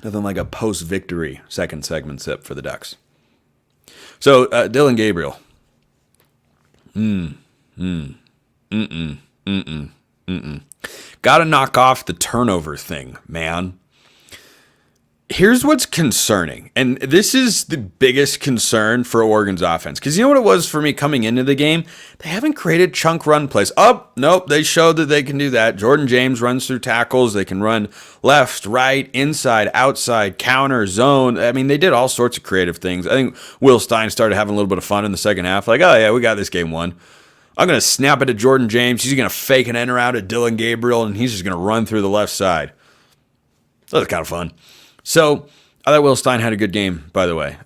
Nothing like a post-victory second segment sip for the Ducks. So, Dillon Gabriel. Got to knock off the turnover thing, man. Here's what's concerning, and this is the biggest concern for Oregon's offense, because you know what it was for me coming into the game? They haven't created chunk run plays. Oh, nope, they showed that they can do that. Jordan James runs through tackles. They can run left, right, inside, outside, counter, zone. I mean, they did all sorts of creative things. I think Will Stein started having a little bit of fun in the second half, like, oh yeah, we got this game won. I'm going to snap it to Jordan James. He's going to fake an end around to Dillon Gabriel, and he's just going to run through the left side. So that's kind of fun. So, I thought Will Stein had a good game, by the way.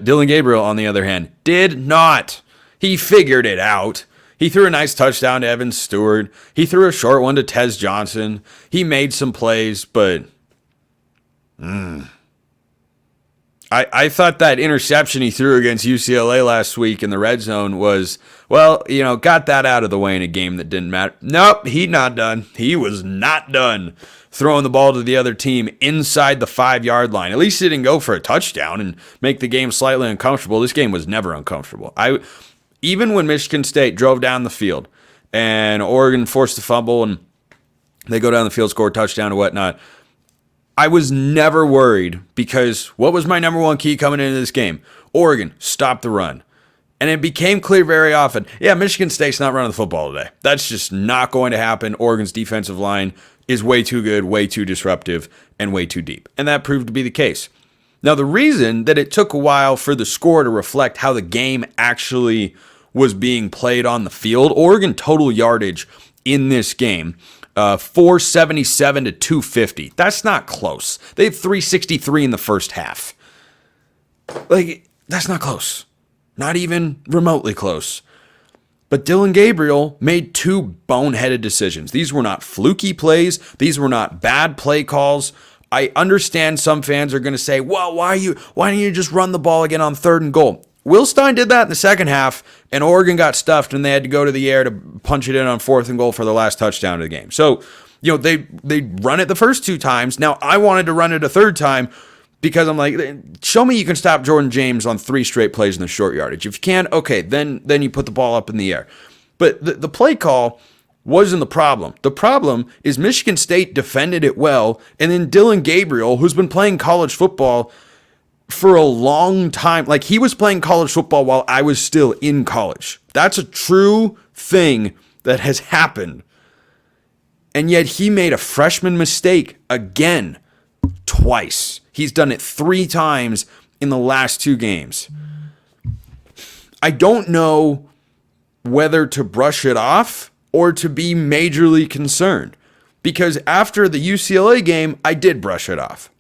Dillon Gabriel, on the other hand, did not. He figured it out. He threw a nice touchdown to Evan Stewart. He threw a short one to Tez Johnson. He made some plays, but I thought that interception he threw against UCLA last week in the red zone was, well, you know, got that out of the way in a game that didn't matter. Nope, he's not done. He was not done throwing the ball to the other team inside the 5-yard line. At least he didn't go for a touchdown and make the game slightly uncomfortable. This game was never uncomfortable. Even when Michigan State drove down the field and Oregon forced a fumble and they go down the field, score a touchdown or whatnot, I was never worried, because what was my number one key coming into this game? Oregon, stop the run. And it became clear very often, yeah, Michigan State's not running the football today. That's just not going to happen. Oregon's defensive line is way too good, way too disruptive, and way too deep. And that proved to be the case. Now, the reason that it took a while for the score to reflect how the game actually was being played on the field, Oregon total yardage in this game, 477 to 250. That's not close. They had 363 in the first half. Like, that's not close. Not even remotely close. But Dillon Gabriel made two boneheaded decisions. These were not fluky plays. These were not bad play calls. I understand some fans are going to say, well, why don't you just run the ball again on 3rd and goal? Will Stein did that in the second half, and Oregon got stuffed, and they had to go to the air to punch it in on 4th and goal for the last touchdown of the game. So, you know, they run it the first 2 times. Now, I wanted to run it a 3rd time because I'm like, show me you can stop Jordan James on 3 straight plays in the short yardage. If you can, okay, then you put the ball up in the air. But the play call wasn't the problem. The problem is Michigan State defended it well, and then Dillon Gabriel, who's been playing college football for a long time, like he was playing college football while I was still in college. That's a true thing that has happened. And yet he made a freshman mistake again, twice. He's done it 3 times in the last 2 games. I don't know whether to brush it off or to be majorly concerned, because after the UCLA game, I did brush it off,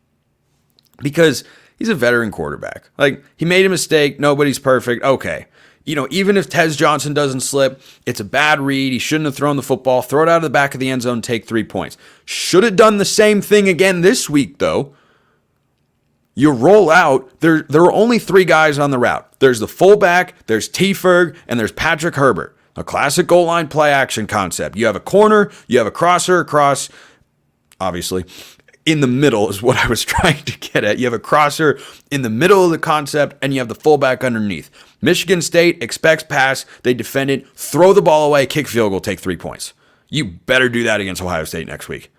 because he's a veteran quarterback. Like, he made a mistake. Nobody's perfect. Okay. You know, even if Tez Johnson doesn't slip, it's a bad read. He shouldn't have thrown the football. Throw it out of the back of the end zone, take 3 points. Should have done the same thing again this week, though. You roll out. There are only 3 guys on the route. There's the fullback, there's T. Ferg, and there's Patrick Herbert. A classic goal line play action concept. You have a corner, you have a crosser across, obviously. In the middle is what I was trying to get at. You have a crosser in the middle of the concept, and you have the fullback underneath. Michigan State expects pass. They defend it, throw the ball away, kick field goal, take 3 points. You better do that against Ohio State next week,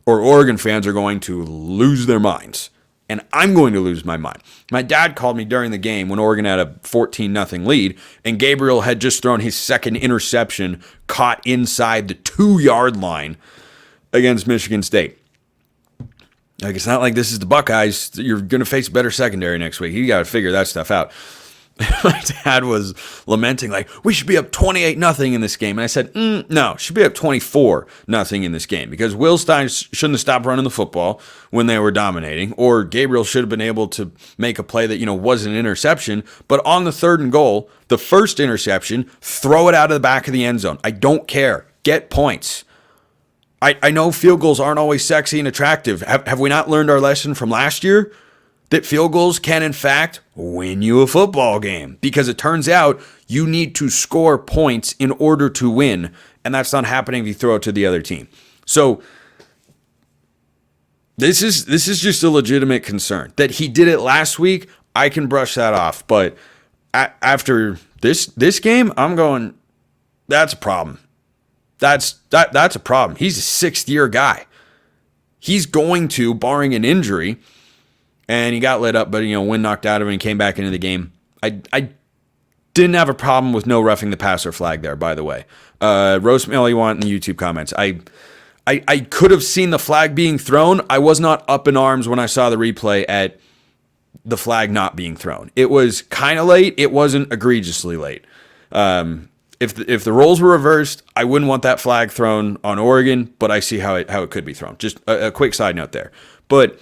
or Oregon fans are going to lose their minds, and I'm going to lose my mind. My dad called me during the game when Oregon had a 14-0 lead, and Gabriel had just thrown his second interception caught inside the 2-yard line against Michigan State. Like, it's not like this is the Buckeyes. You're going to face a better secondary next week. You got to figure that stuff out. My dad was lamenting, like, we should be up 28-0 in this game. And I said, no, should be up 24-0 in this game, because Will Stein shouldn't have stopped running the football when they were dominating, or Gabriel should have been able to make a play that, you know, was an interception. But on the 3rd and goal, the first interception, throw it out of the back of the end zone. I don't care. Get points. I know field goals aren't always sexy and attractive. Have we not learned our lesson from last year? That field goals can, in fact, win you a football game. Because it turns out you need to score points in order to win. And that's not happening if you throw it to the other team. So This is just a legitimate concern. That he did it last week, I can brush that off. But after this game, I'm going, that's a problem. That's a problem. He's a 6th-year guy. He's going to, barring an injury, and he got lit up, but wind knocked out of him and came back into the game. I didn't have a problem with no roughing the passer flag there, by the way. Roast me all you want in the YouTube comments. I could have seen the flag being thrown. I was not up in arms when I saw the replay at the flag not being thrown. It was kind of late. It wasn't egregiously late. If the roles were reversed, I wouldn't want that flag thrown on Oregon, but I see how it could be thrown. Just a quick side note there. But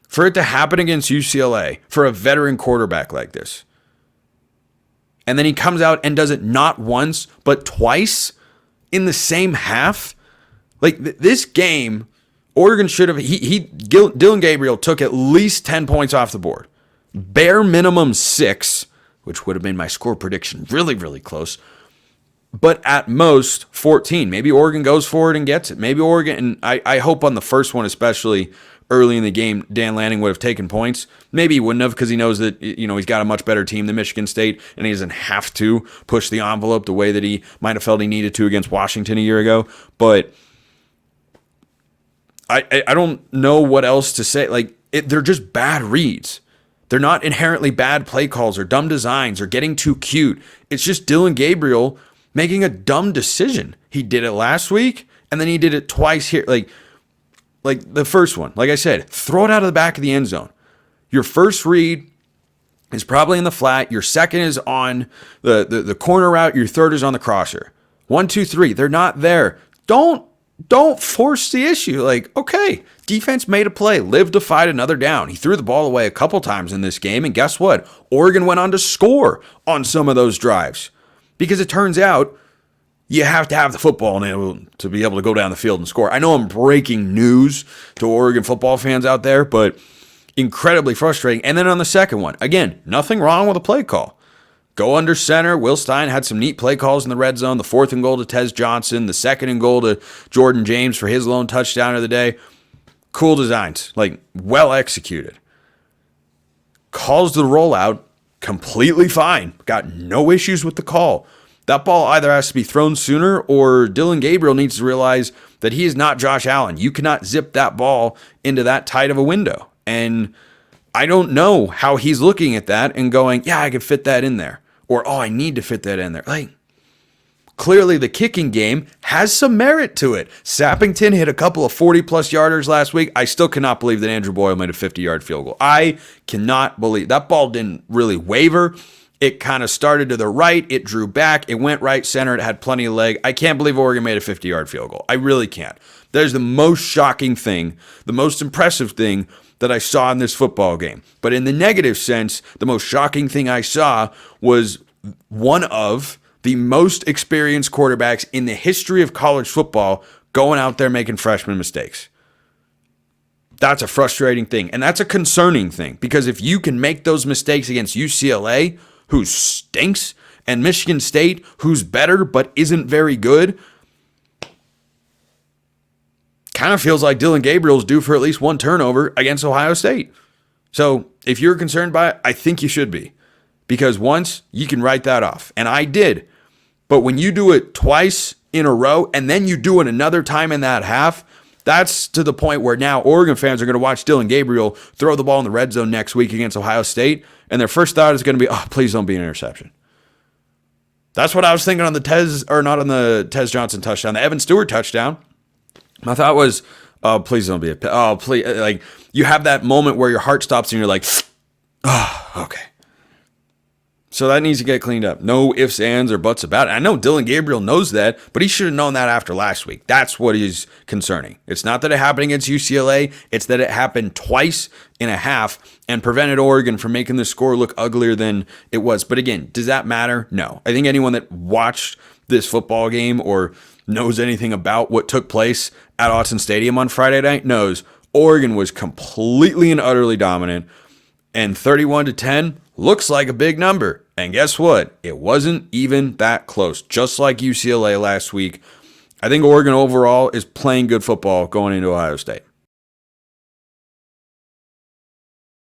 for it to happen against UCLA, for a veteran quarterback like this, and then he comes out and does it not once, but twice in the same half. Like this game, Oregon should have. Dillon Gabriel took at least 10 points off the board, bare minimum 6, which would have been my score prediction, really, really close. But at most 14. Maybe Oregon goes for it and gets it. Maybe Oregon, and I hope on the first one, especially early in the game, Dan Lanning would have taken points. Maybe he wouldn't have because he knows that he's got a much better team than Michigan State, and he doesn't have to push the envelope the way that he might have felt he needed to against Washington a year ago. But I don't know what else to say. Like they're just bad reads. They're not inherently bad play calls or dumb designs or getting too cute. It's just Dillon Gabriel making a dumb decision. He did it last week, and then he did it twice here. Like the first one, like I said, throw it out of the back of the end zone. Your first read is probably in the flat. Your second is on the corner route. Your third is on the crosser. 1, 2, 3. They're not there. Don't force the issue. Like, okay, defense made a play, lived to fight another down. He threw the ball away a couple times in this game, and guess what? Oregon went on to score on some of those drives. Because it turns out you have to have the football to be able to go down the field and score. I know I'm breaking news to Oregon football fans out there, but incredibly frustrating. And then on the second one, again, nothing wrong with a play call. Go under center. Will Stein had some neat play calls in the red zone. The 4th and goal to Tez Johnson. The 2nd and goal to Jordan James for his lone touchdown of the day. Cool designs. Like, well executed. Calls the rollout. Completely fine. Got no issues with the call. That ball either has to be thrown sooner or Dillon Gabriel needs to realize that he is not Josh Allen. You cannot zip that ball into that tight of a window. And I don't know how he's looking at that and going, yeah, I could fit that in there. Or, oh, I need to fit that in there. Like, clearly the kicking game has some merit to it. Sappington hit a couple of 40-plus yarders last week. I still cannot believe that Andrew Boyle made a 50-yard field goal. I cannot believe. That ball didn't really waver. It kind of started to the right. It drew back. It went right center. It had plenty of leg. I can't believe Oregon made a 50-yard field goal. I really can't. That is the most shocking thing, the most impressive thing that I saw in this football game. But in the negative sense, the most shocking thing I saw was one of the most experienced quarterbacks in the history of college football going out there making freshman mistakes. That's a frustrating thing, and that's a concerning thing, because if you can make those mistakes against UCLA, who stinks, and Michigan State, who's better but isn't very good, kind of feels like Dillon Gabriel's due for at least one turnover against Ohio State. So if you're concerned by it, I think you should be. Because once, you can write that off. And I did. But when you do it twice in a row, and then you do it another time in that half, that's to the point where now Oregon fans are going to watch Dillon Gabriel throw the ball in the red zone next week against Ohio State, and their first thought is going to be, oh, please don't be an interception. That's what I was thinking on the not on the Tez Johnson touchdown, the Evan Stewart touchdown. My thought was, oh, please don't be please. Like, you have that moment where your heart stops and you're like, oh, okay. So that needs to get cleaned up. No ifs, ands, or buts about it. I know Dillon Gabriel knows that, but he should have known that after last week. That's what is concerning. It's not that it happened against UCLA. It's that it happened twice in a half and prevented Oregon from making the score look uglier than it was. But again, does that matter? No. I think anyone that watched this football game or knows anything about what took place at Autzen Stadium on Friday night knows Oregon was completely and utterly dominant, and 31-10 looks like a big number. And guess what? It wasn't even that close, just like UCLA last week. I think Oregon overall is playing good football going into Ohio State.